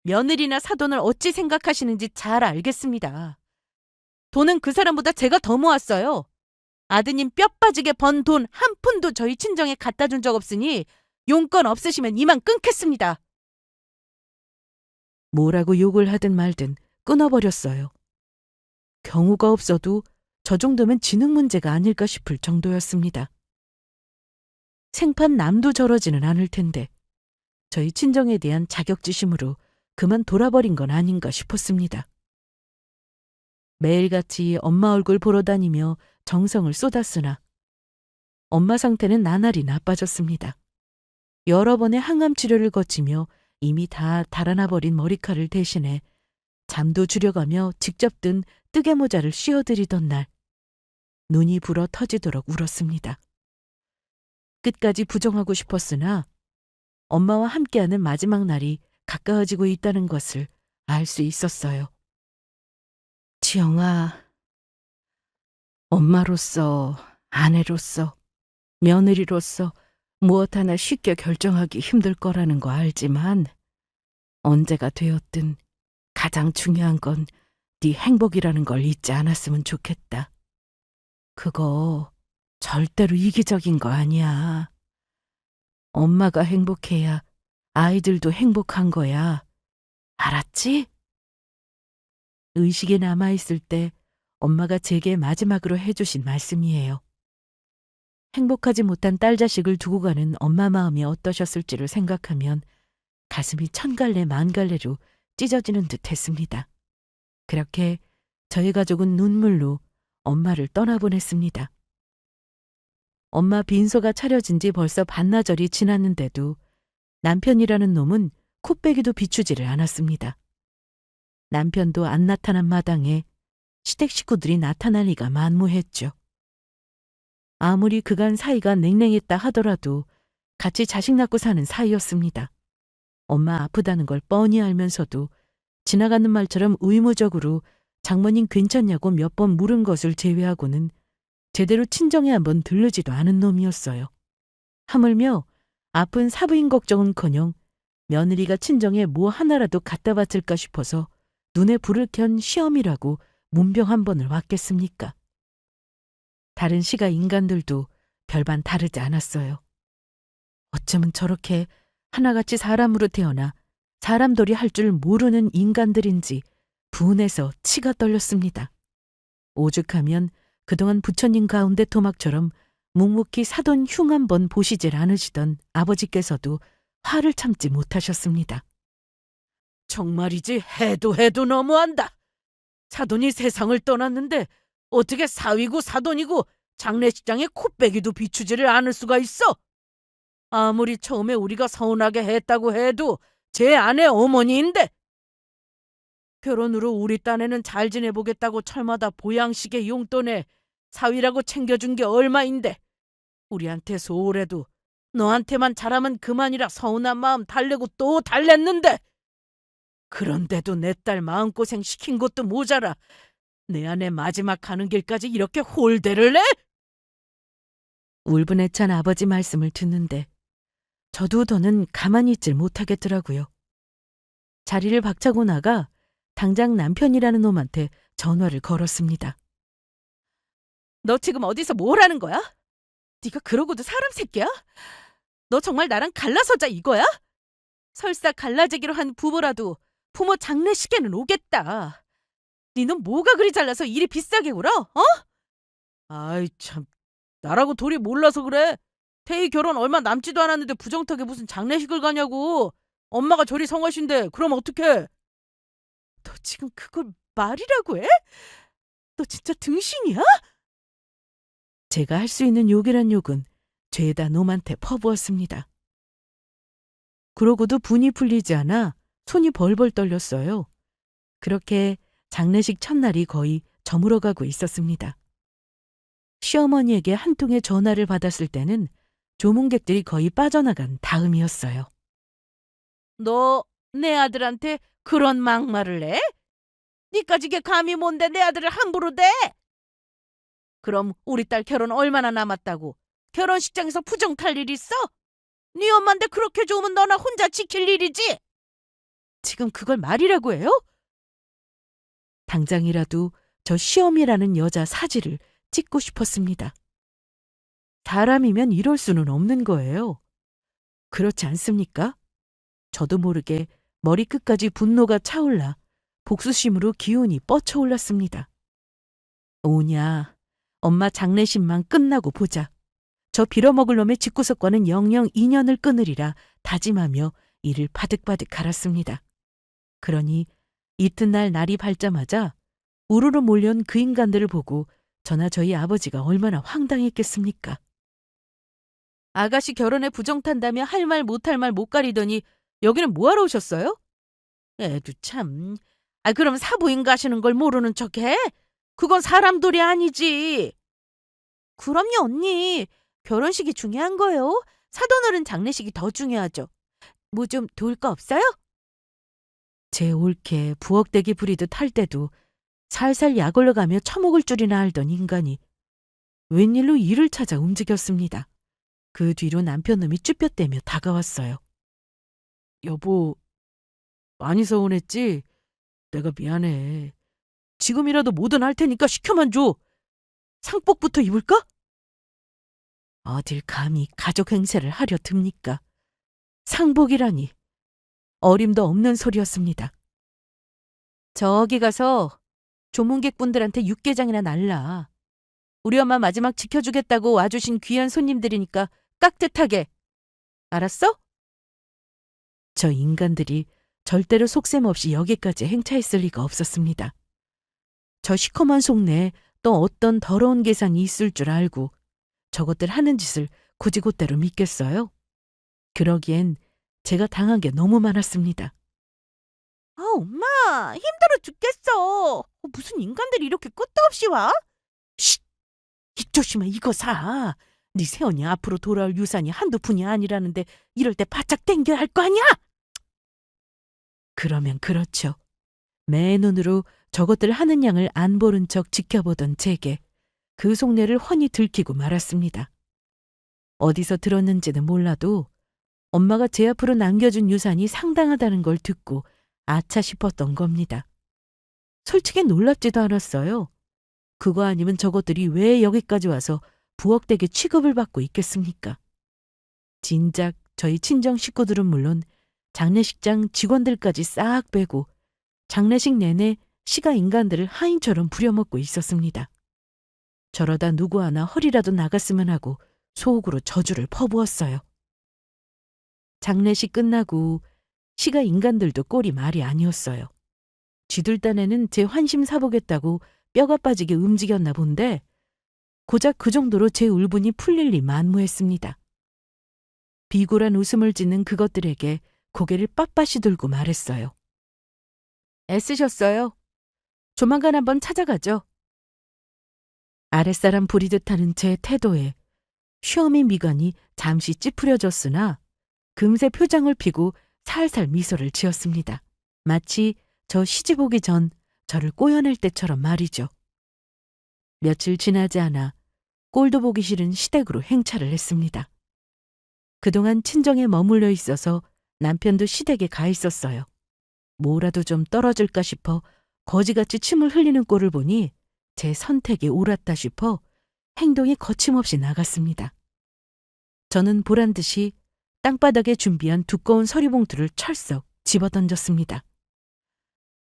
며느리나 사돈을 어찌 생각하시는지 잘 알겠습니다. 돈은 그 사람보다 제가 더 모았어요. 아드님 뼈 빠지게 번 돈 한 푼도 저희 친정에 갖다 준 적 없으니 용건 없으시면 이만 끊겠습니다. 뭐라고 욕을 하든 말든 끊어버렸어요. 경우가 없어도 저 정도면 지능 문제가 아닐까 싶을 정도였습니다. 생판 남도 저러지는 않을 텐데 저희 친정에 대한 자격지심으로 그만 돌아버린 건 아닌가 싶었습니다. 매일같이 엄마 얼굴 보러 다니며 정성을 쏟았으나 엄마 상태는 나날이 나빠졌습니다. 여러 번의 항암 치료를 거치며 이미 다 달아나버린 머리카락을 대신해 잠도 줄여가며 직접 든 뜨개모자를 씌워드리던 날 눈이 불어 터지도록 울었습니다. 끝까지 부정하고 싶었으나 엄마와 함께하는 마지막 날이 가까워지고 있다는 것을 알 수 있었어요. 지영아, 엄마로서, 아내로서, 며느리로서 무엇 하나 쉽게 결정하기 힘들 거라는 거 알지만 언제가 되었든 가장 중요한 건 네 행복이라는 걸 잊지 않았으면 좋겠다. 그거 절대로 이기적인 거 아니야. 엄마가 행복해야 아이들도 행복한 거야. 알았지? 의식이 남아있을 때 엄마가 제게 마지막으로 해주신 말씀이에요. 행복하지 못한 딸 자식을 두고 가는 엄마 마음이 어떠셨을지를 생각하면 가슴이 천갈래 만갈래로 찢어지는 듯 했습니다. 그렇게 저희 가족은 눈물로 엄마를 떠나보냈습니다. 엄마 빈소가 차려진 지 벌써 반나절이 지났는데도 남편이라는 놈은 코빼기도 비추지를 않았습니다. 남편도 안 나타난 마당에 시댁 식구들이 나타날 리가 만무했죠. 아무리 그간 사이가 냉랭했다 하더라도 같이 자식 낳고 사는 사이였습니다. 엄마 아프다는 걸 뻔히 알면서도 지나가는 말처럼 의무적으로 장모님 괜찮냐고 몇 번 물은 것을 제외하고는 제대로 친정에 한번 들르지도 않은 놈이었어요. 하물며 아픈 사부인 걱정은커녕 며느리가 친정에 뭐 하나라도 갖다 바칠까 싶어서 눈에 불을 켠 시험이라고 문병 한 번을 왔겠습니까? 다른 시가 인간들도 별반 다르지 않았어요. 어쩌면 저렇게 하나같이 사람으로 태어나 사람돌이 할 줄 모르는 인간들인지 분해서 치가 떨렸습니다. 오죽하면 그동안 부처님 가운데 토막처럼 묵묵히 사돈 흉 한 번 보시질 않으시던 아버지께서도 화를 참지 못하셨습니다. 정말이지 해도 너무한다. 사돈이 세상을 떠났는데 어떻게 사위고 사돈이고 장례식장에 코빼기도 비추지를 않을 수가 있어? 아무리 처음에 우리가 서운하게 했다고 해도 제 아내 어머니인데 결혼으로 우리 딴에는 잘 지내보겠다고 철마다 보양식의 용돈에 사위라고 챙겨준 게 얼마인데 우리한테 소홀해도 너한테만 잘하면 그만이라 서운한 마음 달래고 또 달랬는데 그런데도 내 딸 마음고생 시킨 것도 모자라 내 아내 마지막 가는 길까지 이렇게 홀대를 내? 울분에 찬 아버지 말씀을 듣는데 저도 더는 가만히 있질 못하겠더라고요. 자리를 박차고 나가 당장 남편이라는 놈한테 전화를 걸었습니다. 너 지금 어디서 뭘 하는 거야? 네가 그러고도 사람 새끼야? 너 정말 나랑 갈라서자 이거야? 설사 갈라지기로 한 부부라도 부모 장례식에는 오겠다. 니는 뭐가 그리 잘나서 일이 비싸게 울어? 어? 아이 참, 나라고 돌이 몰라서 그래. 태희 결혼 얼마 남지도 않았는데 부정타게 무슨 장례식을 가냐고. 엄마가 저리 성하신데 그럼 어떡해? 너 지금 그걸 말이라고 해? 너 진짜 등신이야? 제가 할 수 있는 욕이란 욕은 죄다 놈한테 퍼부었습니다. 그러고도 분이 풀리지 않아 손이 벌벌 떨렸어요. 그렇게 장례식 첫날이 거의 저물어가고 있었습니다. 시어머니에게 한 통의 전화를 받았을 때는 조문객들이 거의 빠져나간 다음이었어요. 너 내 아들한테 그런 막말을 해? 니까지 게 감히 뭔데 내 아들을 함부로 대? 그럼 우리 딸 결혼 얼마나 남았다고 결혼식장에서 부정 탈 일 있어? 네 엄마인데 그렇게 좋으면 너나 혼자 지킬 일이지. 지금 그걸 말이라고 해요? 당장이라도 저 시험이라는 여자 사지를 찍고 싶었습니다. 사람이면 이럴 수는 없는 거예요. 그렇지 않습니까? 저도 모르게 머리끝까지 분노가 차올라 복수심으로 기운이 뻗쳐올랐습니다. 오냐, 엄마 장례식만 끝나고 보자. 저 빌어먹을 놈의 집구석과는 영영 인연을 끊으리라 다짐하며 이를 바득바득 갈았습니다. 그러니 이튿날 날이 밝자마자 우르르 몰려온 그 인간들을 보고 저나 저희 아버지가 얼마나 황당했겠습니까? 아가씨 결혼에 부정 탄다며 할 말 못할 말 못 가리더니 여기는 뭐하러 오셨어요? 애도 참. 그럼 사부인 가시는 걸 모르는 척해? 그건 사람돌이 아니지. 그럼요 언니. 결혼식이 중요한 거예요. 사돈어른 장례식이 더 중요하죠. 뭐 좀 도울 거 없어요? 제 올케 부엌대기 부리듯 할 때도 살살 약 올라가며 처먹을 줄이나 알던 인간이 웬일로 이를 찾아 움직였습니다. 그 뒤로 남편놈이 쭈뼛대며 다가왔어요. 여보, 많이 서운했지? 내가 미안해. 지금이라도 뭐든 할 테니까 시켜만 줘. 상복부터 입을까? 어딜 감히 가족 행세를 하려 듭니까? 상복이라니 어림도 없는 소리였습니다. 저기 가서 조문객분들한테 육개장이나 날라. 우리 엄마 마지막 지켜주겠다고 와주신 귀한 손님들이니까 깍듯하게. 알았어? 저 인간들이 절대로 속셈 없이 여기까지 행차했을 리가 없었습니다. 저 시커먼 속내에 또 어떤 더러운 계산이 있을 줄 알고 저것들 하는 짓을 곧이곧대로 믿겠어요? 그러기엔 제가 당한 게 너무 많았습니다. 엄마 힘들어 죽겠어. 무슨 인간들이 이렇게 끝도 없이 와? 쉿! 입 조심해 이거 사. 네 새언니 앞으로 돌아올 유산이 한두 푼이 아니라는데 이럴 때 바짝 땡겨야 할 거 아니야? 그러면 그렇죠. 맨눈으로 저것들 하는 양을 안 보는 척 지켜보던 제게 그 속내를 훤히 들키고 말았습니다. 어디서 들었는지는 몰라도 엄마가 제 앞으로 남겨준 유산이 상당하다는 걸 듣고 아차 싶었던 겁니다. 솔직히 놀랍지도 않았어요. 그거 아니면 저것들이 왜 여기까지 와서 부엌댁에 취급을 받고 있겠습니까? 진작 저희 친정 식구들은 물론 장례식장 직원들까지 싹 빼고 장례식 내내 시가 인간들을 하인처럼 부려먹고 있었습니다. 저러다 누구 하나 허리라도 나갔으면 하고 속으로 저주를 퍼부었어요. 장례식 끝나고 시가 인간들도 꼴이 말이 아니었어요. 쥐들 딴에는 제 환심 사보겠다고 뼈가 빠지게 움직였나 본데 고작 그 정도로 제 울분이 풀릴 리 만무했습니다. 비굴한 웃음을 짓는 그것들에게 고개를 빳빳이 들고 말했어요. 애쓰셨어요. 조만간 한번 찾아가죠. 아랫사람 부리듯 하는 제 태도에 쉬어미 미간이 잠시 찌푸려졌으나 금세 표정을 피고 살살 미소를 지었습니다. 마치 저 시집 오기 전 저를 꼬여낼 때처럼 말이죠. 며칠 지나지 않아 꼴도 보기 싫은 시댁으로 행차를 했습니다. 그동안 친정에 머물러 있어서 남편도 시댁에 가 있었어요. 뭐라도 좀 떨어질까 싶어 거지같이 침을 흘리는 꼴을 보니 제 선택이 옳았다 싶어 행동이 거침없이 나갔습니다. 저는 보란듯이 땅바닥에 준비한 두꺼운 서류봉투를 철썩 집어던졌습니다.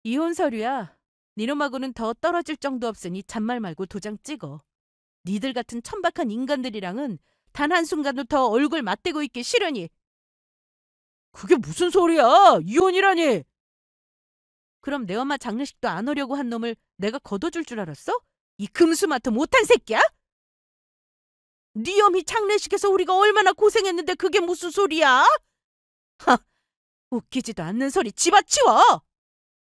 이혼 서류야. 니놈하고는 더 떨어질 정도 없으니 잔말 말고 도장 찍어. 니들 같은 천박한 인간들이랑은 단 한순간도 더 얼굴 맞대고 있기 싫으니. 그게 무슨 소리야? 이혼이라니. 그럼 내 엄마 장례식도 안 오려고 한 놈을 내가 걷어줄 줄 알았어? 이 금수마트 못한 새끼야? 네 엄이 장례식에서 우리가 얼마나 고생했는데 그게 무슨 소리야? 하, 웃기지도 않는 소리 집어치워!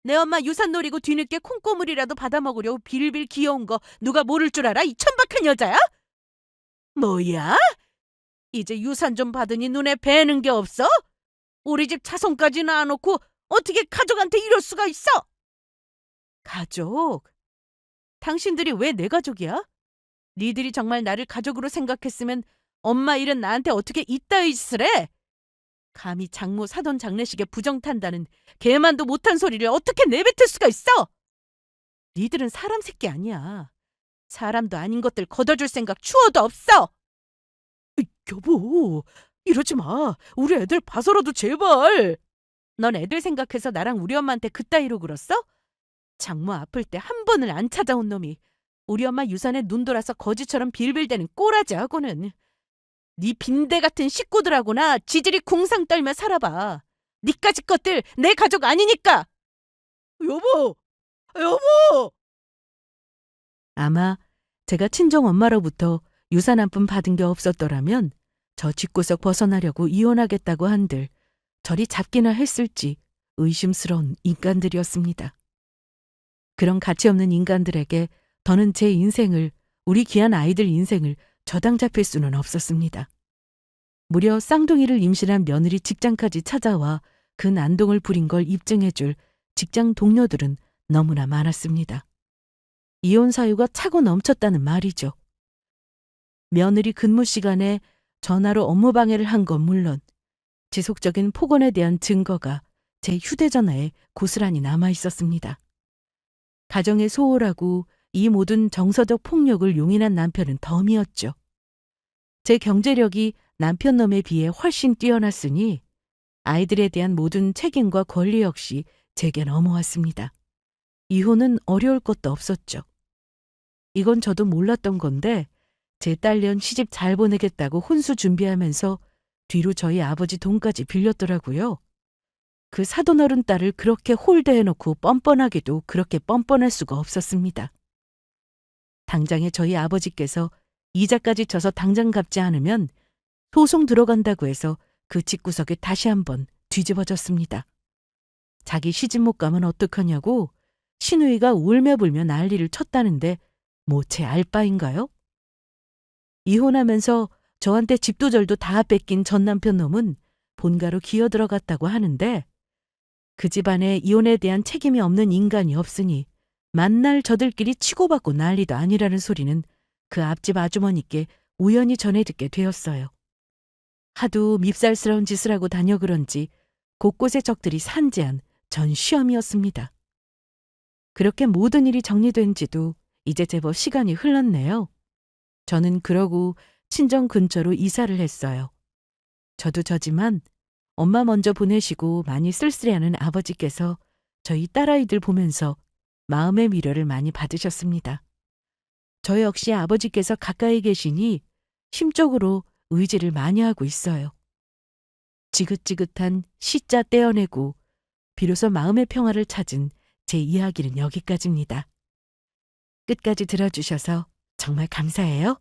내 엄마 유산 노리고 뒤늦게 콩고물이라도 받아먹으려고 빌빌 귀여운 거 누가 모를 줄 알아? 이 천박한 여자야? 뭐야? 이제 유산 좀 받으니 눈에 뵈는 게 없어? 우리 집 자손까지 낳아놓고 어떻게 가족한테 이럴 수가 있어? 가족? 당신들이 왜 내 가족이야? 니들이 정말 나를 가족으로 생각했으면 엄마 일은 나한테 어떻게 이따위 짓을 해? 감히 장모 사돈 장례식에 부정 탄다는 개만도 못한 소리를 어떻게 내뱉을 수가 있어? 니들은 사람 새끼 아니야. 사람도 아닌 것들 걷어줄 생각 추워도 없어. 여보, 이러지 마. 우리 애들 봐서라도 제발. 넌 애들 생각해서 나랑 우리 엄마한테 그따위로 굴었어? 장모 아플 때 한 번을 안 찾아온 놈이 우리 엄마 유산에 눈 돌아서 거지처럼 빌빌대는 꼬라지하고는 네 빈대 같은 식구들하고나 지질이 궁상 떨며 살아봐. 니까지 것들 내 가족 아니니까. 여보, 여보. 아마 제가 친정 엄마로부터 유산 한 푼 받은 게 없었더라면 저 집구석 벗어나려고 이혼하겠다고 한들 저리 잡기나 했을지 의심스러운 인간들이었습니다. 그런 가치 없는 인간들에게 더는 제 인생을, 우리 귀한 아이들 인생을 저당 잡힐 수는 없었습니다. 무려 쌍둥이를 임신한 며느리 직장까지 찾아와 그 난동을 부린 걸 입증해줄 직장 동료들은 너무나 많았습니다. 이혼 사유가 차고 넘쳤다는 말이죠. 며느리 근무 시간에 전화로 업무 방해를 한 건 물론 지속적인 폭언에 대한 증거가 제 휴대전화에 고스란히 남아 있었습니다. 가정에 소홀하고 이 모든 정서적 폭력을 용인한 남편은 덤이었죠. 제 경제력이 남편 놈에 비해 훨씬 뛰어났으니 아이들에 대한 모든 책임과 권리 역시 제게 넘어왔습니다. 이혼은 어려울 것도 없었죠. 이건 저도 몰랐던 건데 제 딸년 시집 잘 보내겠다고 혼수 준비하면서 뒤로 저희 아버지 돈까지 빌렸더라고요. 그 사돈어른 딸을 그렇게 홀대해놓고 뻔뻔하게도 그렇게 뻔뻔할 수가 없었습니다. 당장에 저희 아버지께서 이자까지 쳐서 당장 갚지 않으면 소송 들어간다고 해서 그 집구석에 다시 한번 뒤집어졌습니다. 자기 시집 못 가면 어떡하냐고 시누이가 울며 불며 난리를 쳤다는데 뭐 제 알바인가요? 이혼하면서 저한테 집도 절도 다 뺏긴 전 남편 놈은 본가로 기어 들어갔다고 하는데 그 집안에 이혼에 대한 책임이 없는 인간이 없으니 만날 저들끼리 치고받고 난리도 아니라는 소리는 그 앞집 아주머니께 우연히 전해 듣게 되었어요. 하도 밉살스러운 짓을 하고 다녀 그런지 곳곳에 적들이 산재한 전 시험이었습니다. 그렇게 모든 일이 정리된 지도 이제 제법 시간이 흘렀네요. 저는 그러고 친정 근처로 이사를 했어요. 저도 저지만 엄마 먼저 보내시고 많이 쓸쓸해하는 아버지께서 저희 딸아이들 보면서 마음의 위로를 많이 받으셨습니다. 저 역시 아버지께서 가까이 계시니 심적으로 의지를 많이 하고 있어요. 지긋지긋한 시자 떼어내고 비로소 마음의 평화를 찾은 제 이야기는 여기까지입니다. 끝까지 들어주셔서 정말 감사해요.